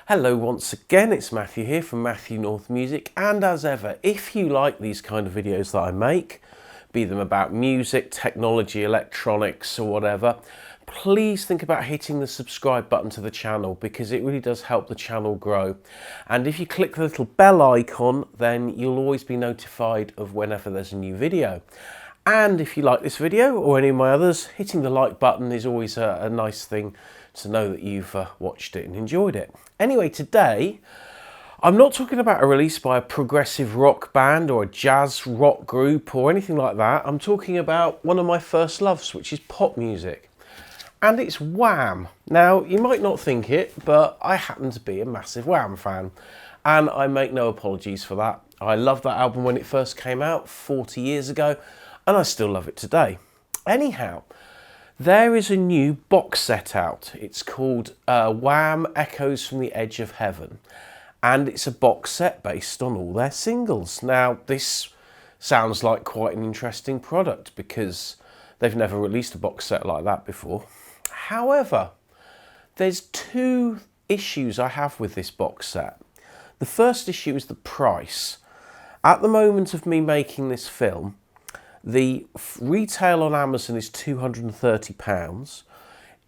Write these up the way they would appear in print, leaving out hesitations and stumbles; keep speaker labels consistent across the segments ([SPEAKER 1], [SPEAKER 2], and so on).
[SPEAKER 1] Hello once again, it's Matthew here from Matthew North Music, and as ever, if you like these kind of videos that I make, be them about music, technology, electronics or whatever, please think about hitting the subscribe button to the channel because it really does help the channel grow. And if you click the little bell icon, then you'll always be notified of whenever there's a new video. And if you like this video or any of my others, hitting the like button is always a nice thing to know that you've watched it and enjoyed it. Anyway, today I'm not talking about a release by a progressive rock band or a jazz rock group or anything like that. I'm talking about one of my first loves, which is pop music. And it's Wham. Now, you might not think it, but I happen to be a massive Wham fan. And I make no apologies for that. I loved that album when it first came out 40 years ago, and I still love it today. Anyhow, there is a new box set out. It's called Wham Echoes from the Edge of Heaven. And it's a box set based on all their singles. Now, this sounds like quite an interesting product because they've never released a box set like that before. However, there's two issues I have with this box set. The first issue is the price. At the moment of me making this film, the retail on Amazon is £230.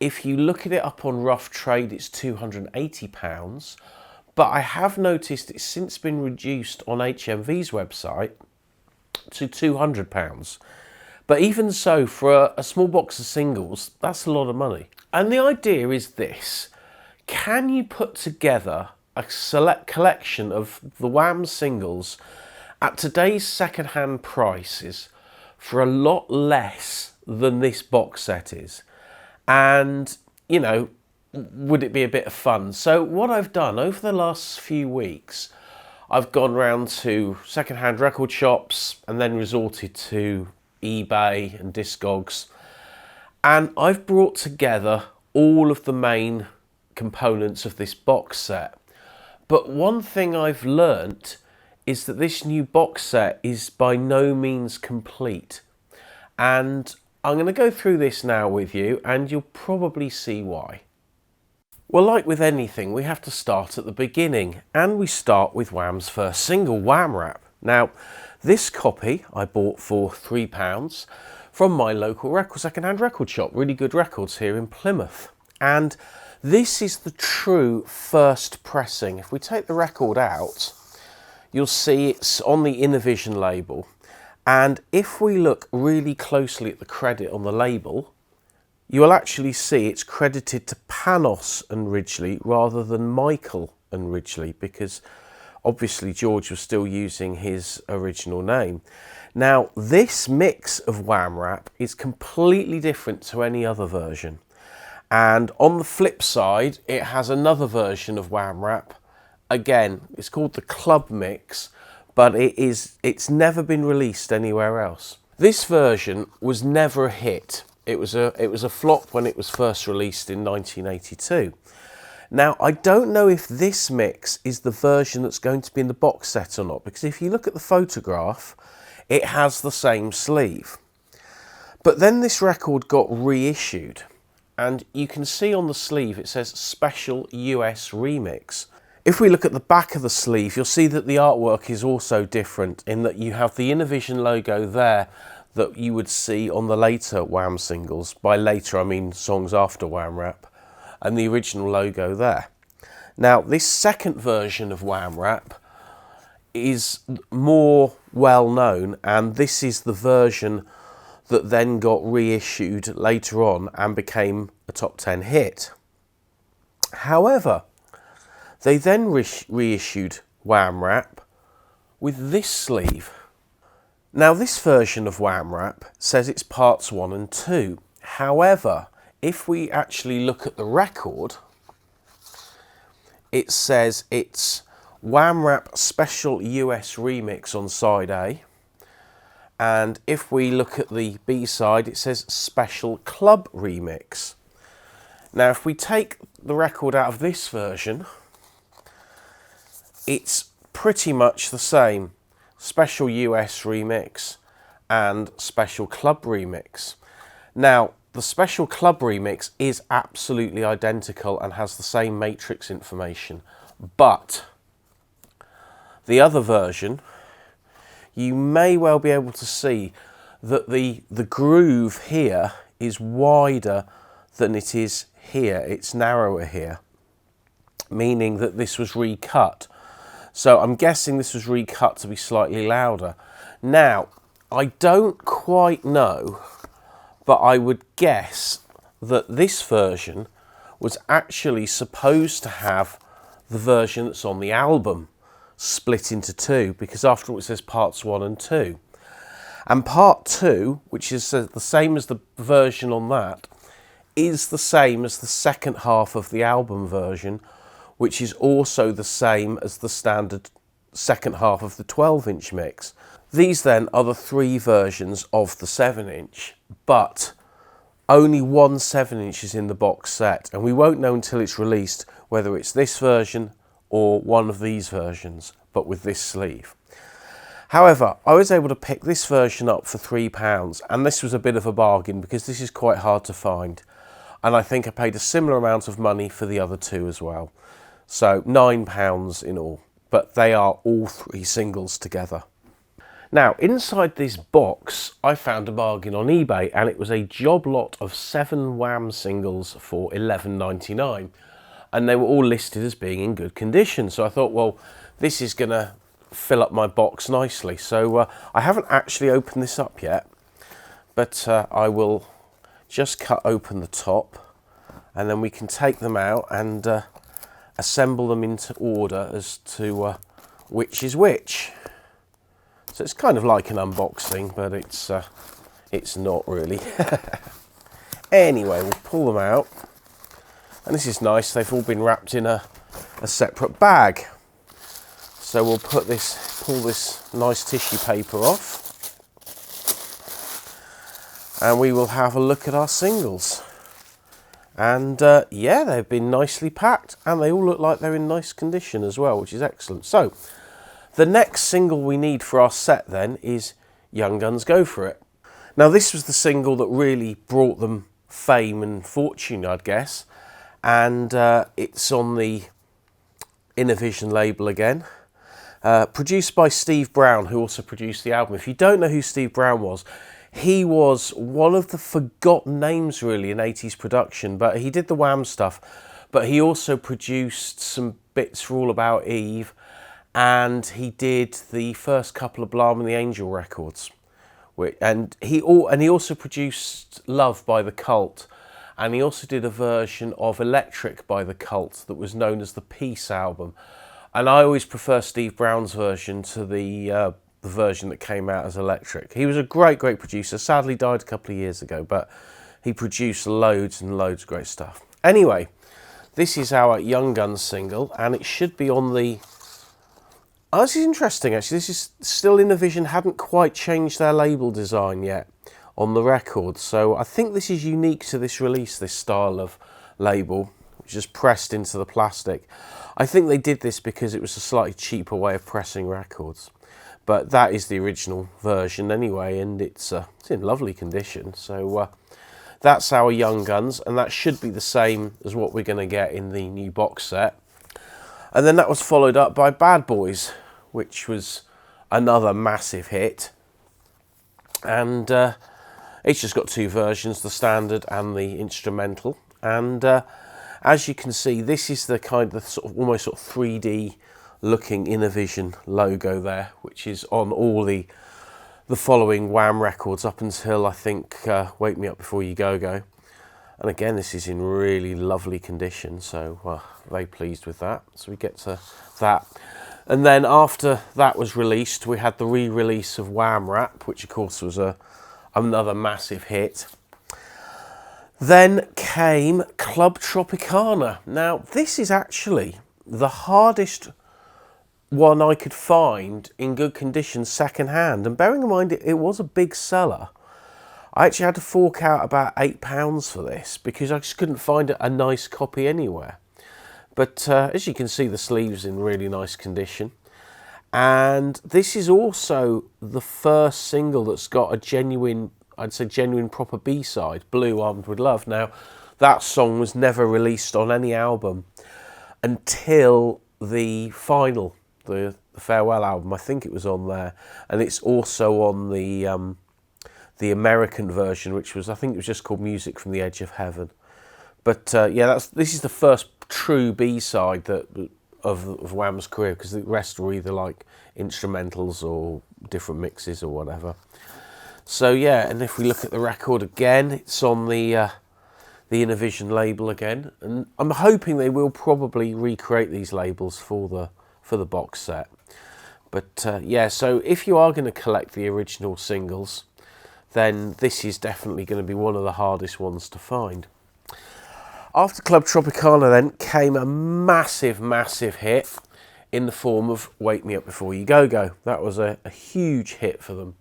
[SPEAKER 1] If you look at it up on Rough Trade, it's £280. But I have noticed it's since been reduced on HMV's website to £200. But even so, for a small box of singles, that's a lot of money. And the idea is this: can you put together a select collection of the Wham singles at today's second-hand prices for a lot less than this box set is? And, you know, would it be a bit of fun? So what I've done over the last few weeks, I've gone round to second-hand record shops and then resorted to eBay and Discogs, and I've brought together all of the main components of this box set. But one thing I've learnt is that this new box set is by no means complete, and I'm going to go through this now with you and you'll probably see why. Well, like with anything, we have to start at the beginning, and we start with Wham's first single, Wham Wrap. Now, this copy I bought for £3 from my local second-hand record shop, Really Good Records here in Plymouth. And this is the true first pressing. If we take the record out, you'll see it's on the Innovision label. And if we look really closely at the credit on the label, you will actually see it's credited to Panos and Ridgely rather than Michael and Ridgely, because obviously George was still using his original name. Now, this mix of Wham Wrap is completely different to any other version. And on the flip side, it has another version of Wham Wrap. Again, it's called the Club Mix, but it's never been released anywhere else. This version was never a hit. It was a flop when it was first released in 1982. Now, I don't know if this mix is the version that's going to be in the box set or not, because if you look at the photograph, it has the same sleeve. But then this record got reissued, and you can see on the sleeve it says Special US Remix. If we look at the back of the sleeve, you'll see that the artwork is also different, in that you have the Innovision logo there that you would see on the later Wham singles. By later, I mean songs after Wham Wrap, and the original logo there. Now, this second version of Wham Wrap is more well known, and this is the version that then got reissued later on and became a top 10 hit. However, they then reissued Wham Wrap with this sleeve. Now, this version of Wham Wrap says it's parts 1 and 2. However, if we actually look at the record, it says it's Wham Wrap Special US Remix on side A. And if we look at the B side, it says Special Club Remix. Now, if we take the record out of this version, it's pretty much the same. Special US Remix and Special Club Remix. Now, The Special Club remix is absolutely identical and has the same matrix information But the other version, you may well be able to see that the groove here is wider than it is here. It's narrower here, meaning that this was recut. So I'm guessing this was recut to be slightly louder. Now, I don't quite know, but I would guess that this version was actually supposed to have the version that's on the album split into two, because after all it says parts 1 and 2. And part 2, which is the same as the version on that, is the same as the second half of the album version, which is also the same as the standard second half of the 12-inch mix. These then are the 3 versions of the 7-inch, but only one 7-inch is in the box set, and we won't know until it's released whether it's this version or one of these versions, but with this sleeve. However, I was able to pick this version up for £3, and this was a bit of a bargain because this is quite hard to find. And I think I paid a similar amount of money for the other 2 as well. So £9 in all, but they are all 3 singles together. Now, inside this box, I found a bargain on eBay, and it was a job lot of 7 Wham singles for £11.99. And they were all listed as being in good condition. So I thought, well, this is going to fill up my box nicely. So I haven't actually opened this up yet, but I will just cut open the top, and then we can take them out and assemble them into order as to which is which. So it's kind of like an unboxing, but it's not really. Anyway, we'll pull them out. And this is nice, they've all been wrapped in a separate bag. So we'll pull this nice tissue paper off, and we will have a look at our singles. And yeah, they've been nicely packed, and they all look like they're in nice condition as well, which is excellent. So the next single we need for our set then is Young Guns Go For It. Now this was the single that really brought them fame and fortune, I'd guess. And it's on the Innovision label again. Produced by Steve Brown, who also produced the album. If you don't know who Steve Brown was, he was one of the forgotten names really in 80s production, but he did the Wham stuff, but he also produced some bits for All About Eve, and he did the first couple of Blarm and the Angel records. And he also produced Love by the Cult, and he also did a version of Electric by the Cult that was known as the Peace album. And I always prefer Steve Brown's version to the version that came out as Electric. He was a great producer, sadly died a couple of years ago, but he produced loads and loads of great stuff. Anyway, this is our Young Guns single, and it should be on the... Oh, this is interesting actually, this is still Innovision, hadn't quite changed their label design yet on the record, so I think this is unique to this release, this style of label, which is pressed into the plastic. I think they did this because it was a slightly cheaper way of pressing records, but that is the original version anyway, and it's in lovely condition. So that's our Young Guns, and that should be the same as what we're going to get in the new box set. And then that was followed up by Bad Boys, which was another massive hit, and it's just got 2 versions, the standard and the instrumental. And as you can see, this is the kind of almost 3D looking Innovision logo there, which is on all the following Wham records up until I think Wake Me Up Before You Go Go. And again, this is in really lovely condition, so very pleased with that. So we get to that. And then after that was released, we had the re-release of Wham Wrap, which of course was another massive hit. Then came Club Tropicana. Now, this is actually the hardest one I could find in good condition second-hand. And bearing in mind it was a big seller, I actually had to fork out about £8 for this because I just couldn't find a nice copy anywhere. But as you can see, the sleeve's in really nice condition. And this is also the first single that's got a genuine, I'd say genuine proper B-side, Blue Armed With Love. Now, that song was never released on any album until the final, the farewell album. I think it was on there, and it's also on the American version, which was, I think it was just called Music from the Edge of Heaven. But yeah, this is the first true B-side of Wham's career, because the rest were either like instrumentals or different mixes or whatever. So yeah, and if we look at the record again, it's on the Innovision label again, and I'm hoping they will probably recreate these labels for the box set. But yeah, so if you are going to collect the original singles, then this is definitely going to be one of the hardest ones to find. After Club Tropicana then came a massive, massive hit in the form of Wake Me Up Before You Go Go. That was a huge hit for them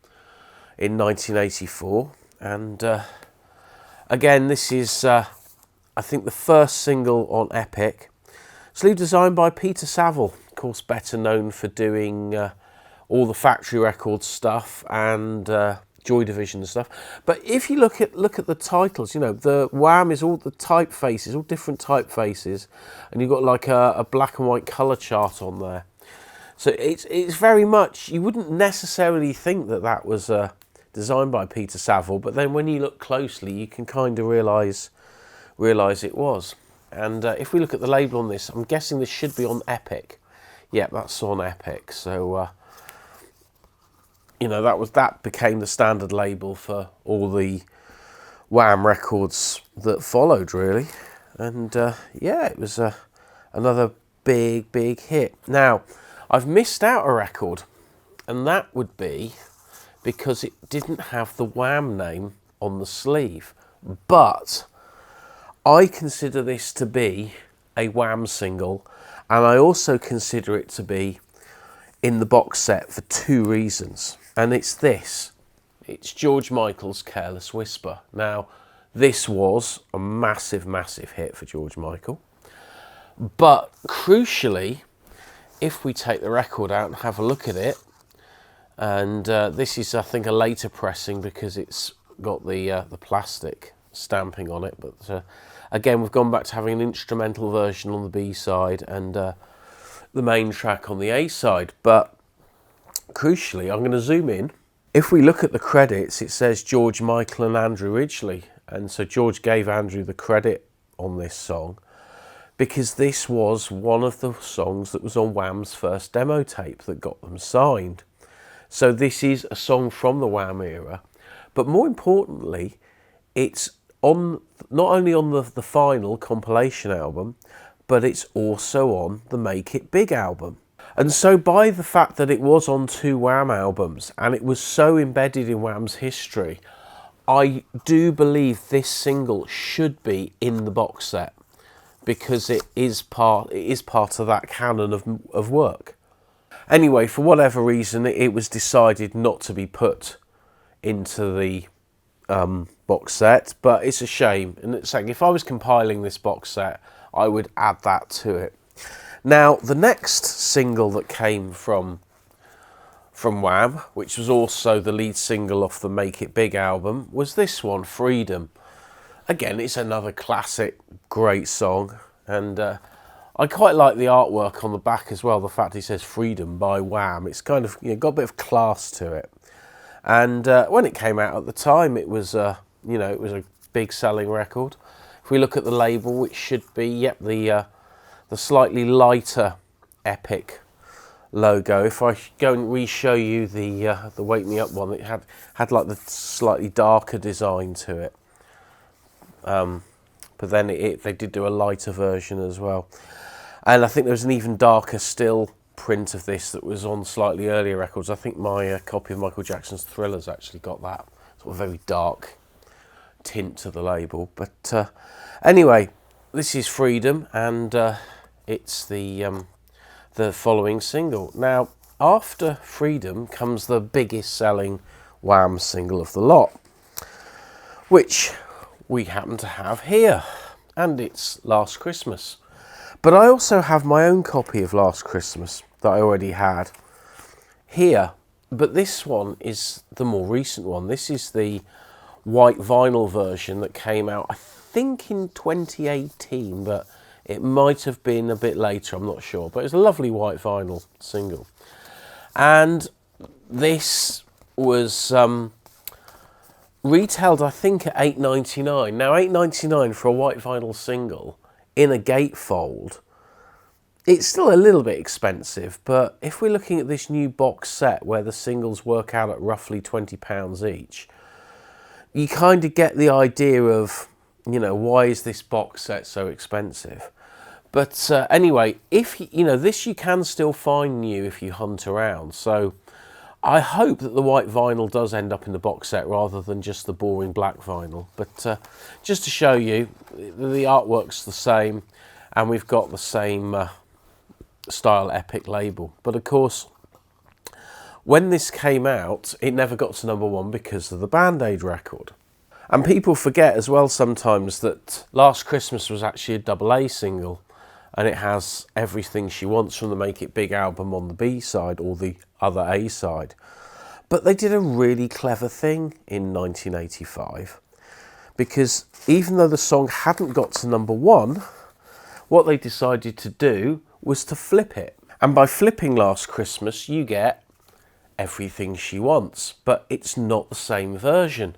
[SPEAKER 1] in 1984. And again, this is, I think, the first single on Epic. Sleeve designed by Peter Saville, of course better known for doing all the Factory Records stuff and Joy Division and stuff. But if you look at the titles, you know, the Wham is all the typefaces, all different typefaces, and you've got like a black and white colour chart on there. So it's very much, you wouldn't necessarily think that was designed by Peter Saville, but then when you look closely, you can kind of realise it was. And if we look at the label on this, I'm guessing this should be on Epic. Yeah, that's on Epic. So you know, that became the standard label for all the Wham records that followed, really. And yeah, it was another big hit. Now, I've missed out a record, and that would be because it didn't have the Wham name on the sleeve. But I consider this to be a Wham single, and I also consider it to be in the box set for two reasons. And it's this. It's George Michael's Careless Whisper. Now, this was a massive, massive hit for George Michael. But crucially, if we take the record out and have a look at it, and this is, I think, a later pressing because it's got the plastic stamping on it. But again, we've gone back to having an instrumental version on the B side and the main track on the A side. But crucially, I'm going to zoom in. If we look at the credits, it says George Michael and Andrew Ridgeley. And so George gave Andrew the credit on this song because this was one of the songs that was on Wham's first demo tape that got them signed. So this is a song from the Wham era. But more importantly, it's on not only on the final compilation album, but it's also on the Make It Big album. And so by the fact that it was on two Wham albums and it was so embedded in Wham's history, I do believe this single should be in the box set because it is part of that canon of work. Anyway, for whatever reason, it was decided not to be put into the box set, but it's a shame. And it's like, if I was compiling this box set, I would add that to it. Now, the next single that came from Wham, which was also the lead single off the Make It Big album, was this one, Freedom. Again, it's another classic, great song, and I quite like the artwork on the back as well, the fact it says Freedom by Wham. It's kind of, you know, got a bit of class to it. And when it came out at the time, it was, you know, it was a big selling record. If we look at the label, it should be, yep, the slightly lighter Epic logo. If I go and re-show you the Wake Me Up one, it had like the slightly darker design to it. But then they did do a lighter version as well. And I think there was an even darker still print of this that was on slightly earlier records. I think my copy of Michael Jackson's Thriller's actually got that sort of very dark tint to the label. But anyway, this is Freedom, and it's the following single. Now, after Freedom comes the biggest selling Wham single of the lot, which we happen to have here, and it's Last Christmas. But I also have my own copy of Last Christmas that I already had here, but this one is the more recent one. This is the white vinyl version that came out, I think, in 2018, but It might have been a bit later, I'm not sure, but it's a lovely white vinyl single. And this was retailed, I think, at $8.99. Now, $8.99 for a white vinyl single in a gatefold, it's still a little bit expensive, but if we're looking at this new box set where the singles work out at roughly £20 each, you kind of get the idea of, you know, why is this box set so expensive? But anyway, if you know, this you can still find new if you hunt around. So I hope that the white vinyl does end up in the box set rather than just the boring black vinyl. But just to show you, the artwork's the same, and we've got the same Style Epic label. But of course, when this came out, it never got to #1 because of the Band-Aid record. And people forget as well sometimes that Last Christmas was actually a AA single, and it has Everything She Wants from the Make It Big album on the B side, or the other A side. But they did a really clever thing in 1985, because even though the song hadn't got to #1, what they decided to do was to flip it. And by flipping Last Christmas, you get Everything She Wants, but it's not the same version.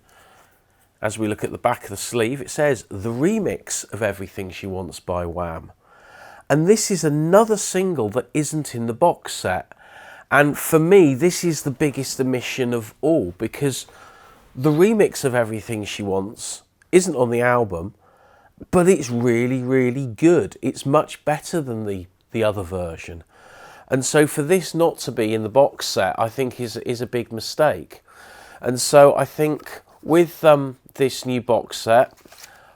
[SPEAKER 1] As we look at the back of the sleeve, it says the remix of Everything She Wants by Wham. And this is another single that isn't in the box set. And for me, this is the biggest omission of all, because the remix of Everything She Wants isn't on the album, but it's really, really good. It's much better than the other version. And so for this not to be in the box set, I think is a big mistake. And so I think with this new box set,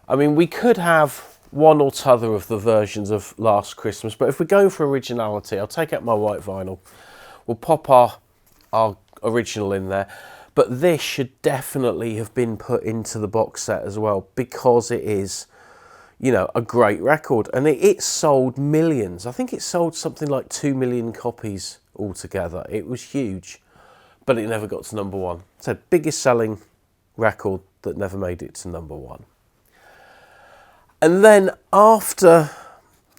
[SPEAKER 1] I mean, we could have one or t'other of the versions of Last Christmas, but if we're going for originality, I'll take out my white vinyl. We'll pop our original in there. But this should definitely have been put into the box set as well, because it is, you know, a great record. And it sold millions. I think it sold something like 2 million copies altogether. It was huge, but it never got to #1. So biggest selling record that never made it to #1. And then after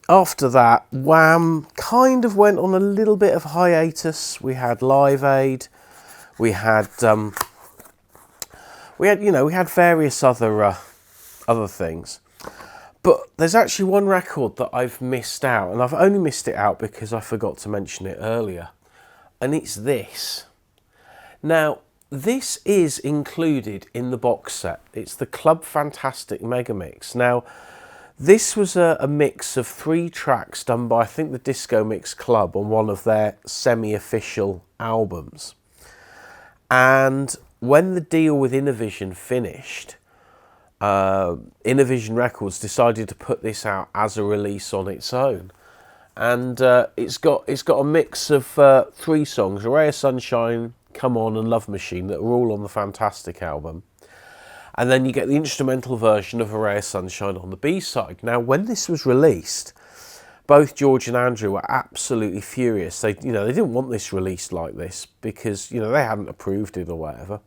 [SPEAKER 1] that, Wham kind of went on a little bit of hiatus. We had Live Aid, we had various other things. But there's actually one record that I've missed out, and I've only missed it out because I forgot to mention it earlier, and it's this. Now, this is included in the box set. It's the Club Fantastic Mega Mix. Now, this was a mix of 3 tracks done by, I think, the Disco Mix Club on one of their semi-official albums. And when the deal with Innovision finished, Innovision Records decided to put this out as a release on its own. And it's got a mix of 3 songs, A Ray of Sunshine, Come On and Love Machine, that are all on the Fantastic album. And then you get the instrumental version of A Ray of Sunshine on the B-side. Now, when this was released, both George and Andrew were absolutely furious. They didn't want this released like this because, they hadn't approved it or whatever.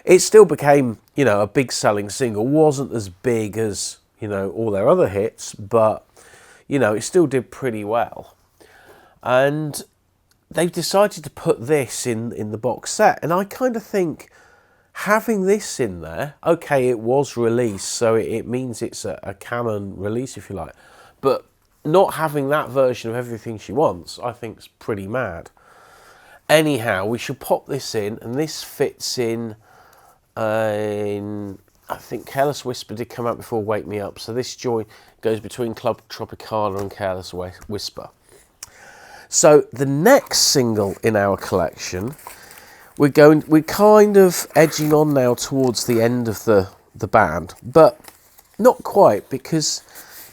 [SPEAKER 1] It still became, a big selling single. Wasn't as big as, all their other hits, but, it still did pretty well. And they've decided to put this in the box set. And I kind of think having this in there, okay, it was released, so it means it's a canon release, if you like. But not having that version of Everything She Wants, I think, is pretty mad. Anyhow, we should pop this in, and this fits in, I think Careless Whisper did come out before Wake Me Up, so this joint goes between Club Tropicana and Careless Whisper. So the next single in our collection, we're kind of edging on now towards the end of the band, but not quite, because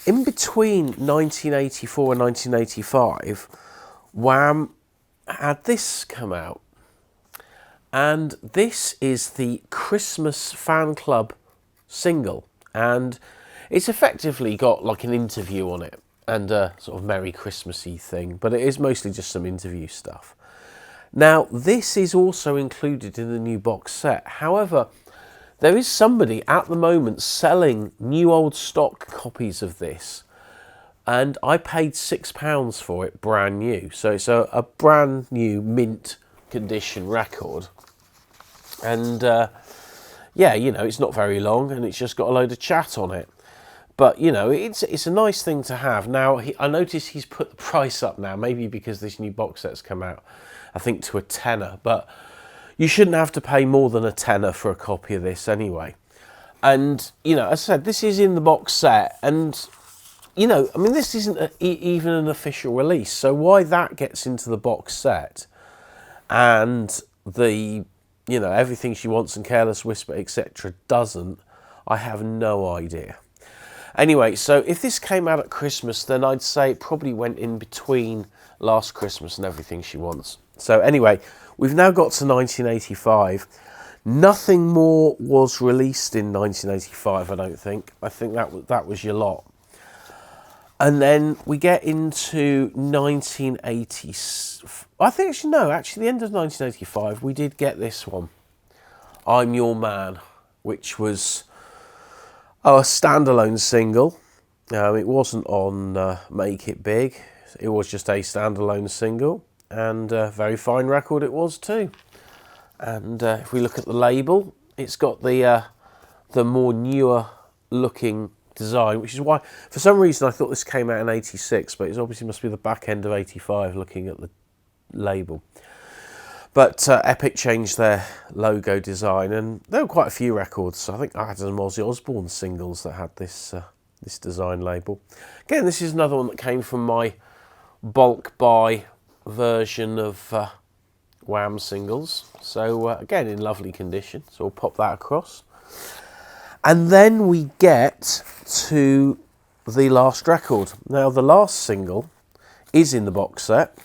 [SPEAKER 1] in between 1984 and 1985, Wham had this come out. And this is the Christmas Fan Club single. And it's effectively got like an interview on it and a sort of Merry Christmassy thing, but it is mostly just some interview stuff. Now, this is also included in the new box set. However, there is somebody at the moment selling new old stock copies of this and I paid £6 for it, brand new. So it's a brand new mint condition record, and yeah, you know, it's not very long, and it's just got a load of chat on it. But you know, it's a nice thing to have. Now I notice he's put the price up now, maybe because this new box set's come out, I think to £10. But you shouldn't have to pay more than £10 for a copy of this anyway. And you know, as I said, this is in the box set, and you know, I mean, this isn't even an official release, so why that gets into the box set and the, you know, Everything She Wants and Careless Whisper, etc. doesn't, I have no idea. Anyway, so if this came out at Christmas, then I'd say it probably went in between Last Christmas and Everything She Wants. So anyway, we've now got to 1985. Nothing more was released in 1985, I don't think. I think that was your lot. And then we get into 1980. I think, actually, the end of 1985, we did get this one, I'm Your Man, which was a standalone single. It wasn't on Make It Big. It was just a standalone single, and a very fine record it was too. And if we look at the label, it's got the more newer looking design, which is why, for some reason, I thought this came out in 86, but it obviously must be the back end of 85 looking at the label. But Epic changed their logo design, and there were quite a few records. So I think I had some Ozzy Osbourne singles that had this this design label. Again, this is another one that came from my bulk buy version of Wham Singles. So again, in lovely condition. So we'll pop that across. And then we get to the last record. Now, the last single is in the box set,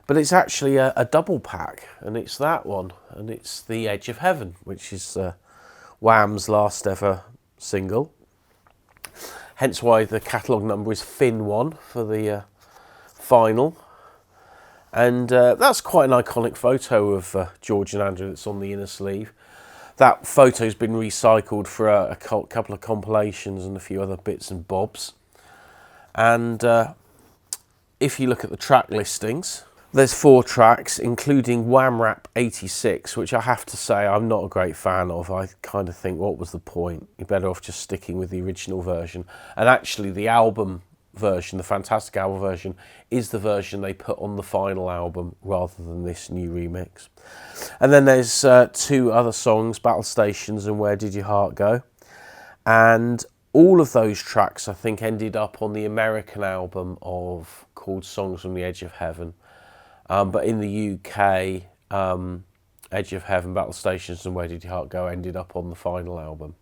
[SPEAKER 1] but it's actually a double pack, and it's that one, and it's The Edge of Heaven, which is Wham's last ever single. Hence why the catalogue number is Fin 1 for the final. And that's quite an iconic photo of George and Andrew that's on the inner sleeve. That photo's been recycled for a couple of compilations and a few other bits and bobs. And if you look at the track listings, there's 4 tracks, including Wham Wrap 86, which I have to say I'm not a great fan of. I kind of think, what was the point? You're better off just sticking with the original version. And actually, the album version, the Fantastic Album version, is the version they put on the final album rather than this new remix. And then there's 2 other songs, Battle Stations and Where Did Your Heart Go? And all of those tracks, I think, ended up on the American album called Songs from the Edge of Heaven. But in the UK, Edge of Heaven, Battle Stations and Where Did Your Heart Go ended up on the final album.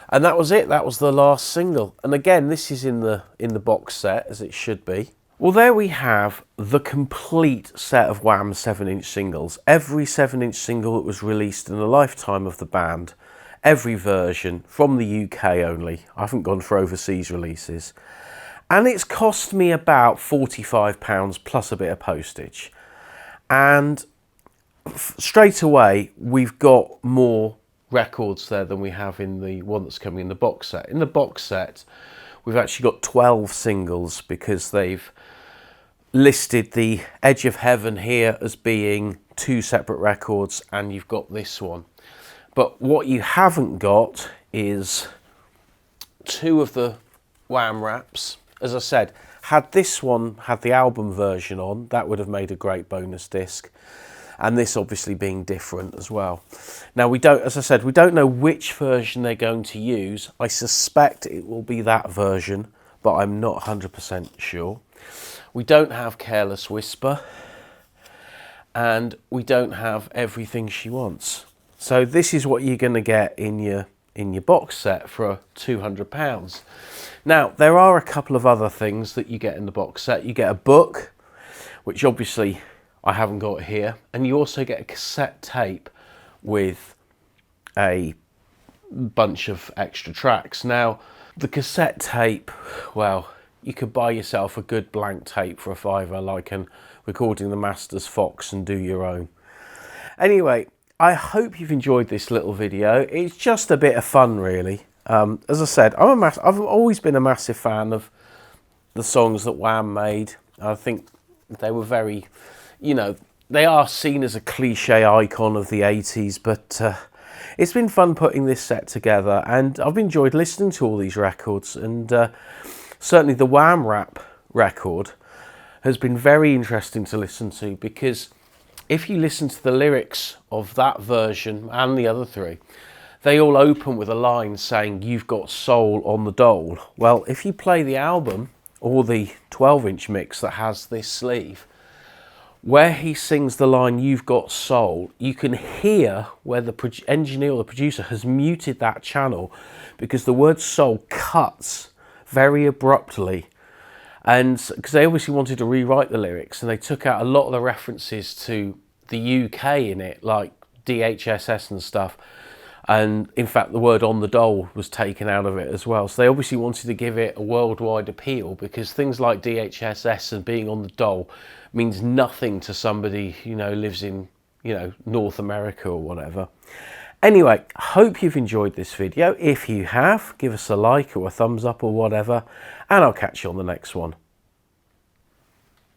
[SPEAKER 1] And that was it. That was the last single. And again, this is in the box set, as it should be. Well, there we have the complete set of Wham 7-inch singles. Every 7-inch single that was released in the lifetime of the band. Every version, from the UK only. I haven't gone for overseas releases. And it's cost me about £45 plus a bit of postage. And straight away, we've got more records there than we have in the one that's coming in the box set. In the box set, we've actually got 12 singles because they've listed the Edge of Heaven here as being 2 separate records, and you've got this one. But what you haven't got is 2 of the Wham Wraps. As I said, had this one had the album version on, that would have made a great bonus disc. And this obviously being different as well. Now, we don't, as I said, we don't know which version they're going to use. I suspect it will be that version, but I'm not 100% sure. We don't have Careless Whisper, and we don't have Everything She Wants. So this is what you're going to get in your box set for £200. Now, there are a couple of other things that you get in the box set. You get a book, which obviously I haven't got here, and you also get a cassette tape with a bunch of extra tracks. Now, the cassette tape, well, you could buy yourself a good blank tape for a £5, like an Recording the Masters Fox, and do your own. Anyway, I hope you've enjoyed this little video. It's just a bit of fun, really. As I said, I've always been a massive fan of the songs that Wham made. I think they were very, you know, they are seen as a cliche icon of the 80s, but it's been fun putting this set together, and I've enjoyed listening to all these records, and certainly the Wham Wrap record has been very interesting to listen to, because if you listen to the lyrics of that version and the other three, they all open with a line saying, "You've got soul on the dole." Well, if you play the album or the 12-inch mix that has this sleeve, where he sings the line, "You've got soul," you can hear where the engineer or the producer has muted that channel, because the word soul cuts very abruptly. And because they obviously wanted to rewrite the lyrics, and they took out a lot of the references to the UK in it, like DHSS and stuff. And in fact, the word "on the dole" was taken out of it as well. So they obviously wanted to give it a worldwide appeal, because things like DHSS and being on the dole means nothing to somebody, you know, lives in, you know, North America or whatever. Anyway, I hope you've enjoyed this video. If you have, give us a like or a thumbs up or whatever, and I'll catch you on the next one.